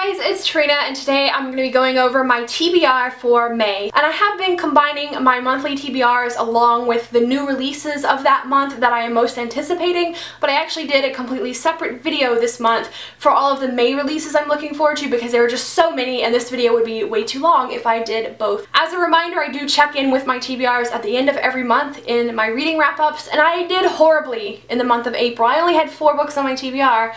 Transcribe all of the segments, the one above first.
guys, it's Trina, and today I'm going to be going over my TBR for May. And I have been combining my monthly TBRs along with the new releases of that month that I am most anticipating, but I actually did a completely separate video this month for all of the May releases I'm looking forward to because there are just so many and this video would be way too long if I did both. As a reminder, I do check in with my TBRs at the end of every month in my reading wrap-ups, and I did horribly in the month of April. I only had 4 books on my TBR,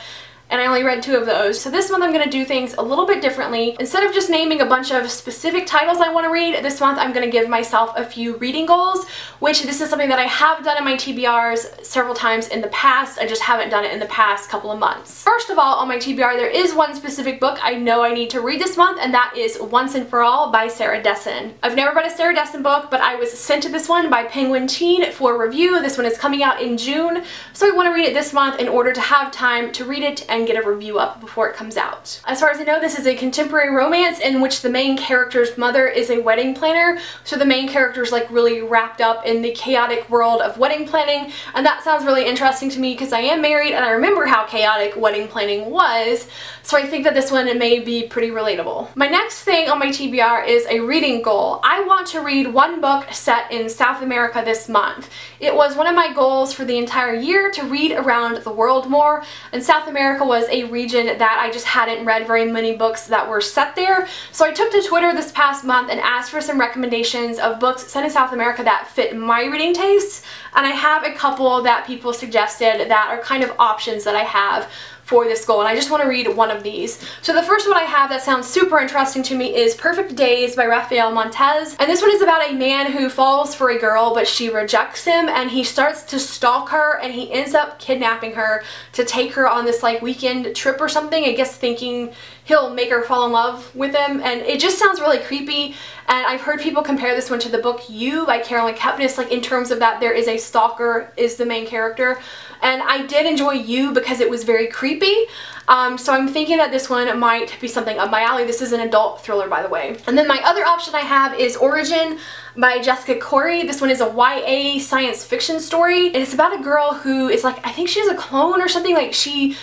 and I only read 2 of those. So this month I'm going to do things a little bit differently. Instead of just naming a bunch of specific titles I want to read, this month I'm going to give myself a few reading goals, which this is something that I have done in my TBRs several times in the past. I just haven't done it in the past couple of months. First of all, on my TBR there is one specific book I know I need to read this month, and that is Once and For All by Sarah Dessen. I've never read a Sarah Dessen book, but I was sent this one by Penguin Teen for review. This one is coming out in June, so I want to read it this month in order to have time to read it and get a review up before it comes out. As far as I know, this is a contemporary romance in which the main character's mother is a wedding planner, so the main character's like really wrapped up in the chaotic world of wedding planning, and that sounds really interesting to me because I am married and I remember how chaotic wedding planning was, so I think that this one may be pretty relatable. My next thing on my TBR is a reading goal. I want to read one book set in South America this month. It was one of my goals for the entire year to read around the world more, and South America was a region that I just hadn't read very many books that were set there. So I took to Twitter this past month and asked for some recommendations of books set in South America that fit my reading tastes, and I have a couple that people suggested that are kind of options that I have for this goal, and I just want to read one of these. So the first one I have that sounds super interesting to me is Perfect Days by Rafael Montes, and this one is about a man who falls for a girl but she rejects him, and he starts to stalk her and he ends up kidnapping her to take her on this like weekend trip or something, I guess thinking he'll make her fall in love with him, and it just sounds really creepy. And I've heard people compare this one to the book You by Carolyn Kepnes, like in terms of that there is a stalker is the main character, and I did enjoy You because it was very creepy. So I'm thinking that this one might be something up my alley. This is an adult thriller, by the way. And then my other option I have is Origin by Jessica Corey. This one is a YA science fiction story, and it's about a girl who is like, I think she's a clone or something, like she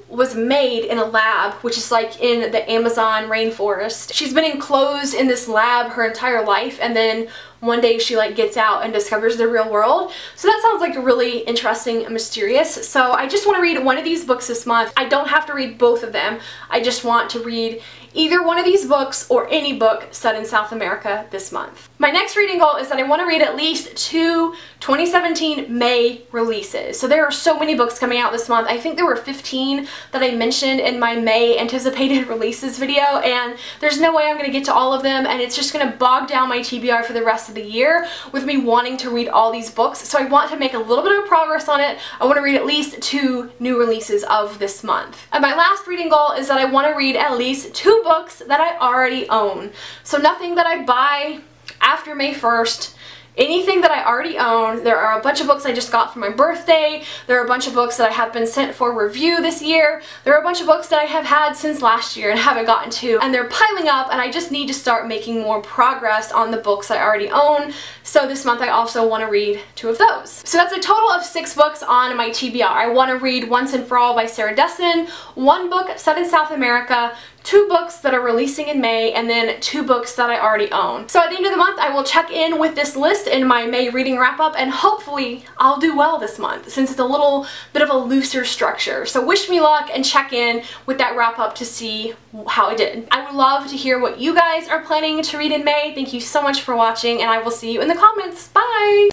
was made in a lab, which is like in the Amazon rainforest. She's been enclosed in this lab her entire life, and then one day she like gets out and discovers the real world. So that sounds like really interesting and mysterious. So I just want to read one of these books this month. I don't have to read both of them. I just want to read either one of these books or any book set in South America this month. My next reading goal is that I want to read at least 2 2017 May releases. So there are so many books coming out this month. I think there were 15 that I mentioned in my May anticipated releases video, and there's no way I'm going to get to all of them, and it's just going to bog down my TBR for the rest of the year with me wanting to read all these books. So I want to make a little bit of progress on it. I want to read at least 2 new releases of this month. And my last reading goal is that I want to read at least 2 books that I already own. So nothing that I buy after May 1st. Anything that I already own. There are a bunch of books I just got for my birthday. There are a bunch of books that I have been sent for review this year. There are a bunch of books that I have had since last year and haven't gotten to, and they're piling up, and I just need to start making more progress on the books I already own. So this month I also want to read 2 of those. So that's a total of 6 books on my TBR. I want to read Once and For All by Sarah Dessen, 1 book set in South America, 2 books that are releasing in May, and then 2 books that I already own. So at the end of the month, I will check in with this list in my May reading wrap-up, and hopefully I'll do well this month since it's a little bit of a looser structure. So wish me luck and check in with that wrap-up to see how I did. I would love to hear what you guys are planning to read in May. Thank you so much for watching, and I will see you in the comments. Bye!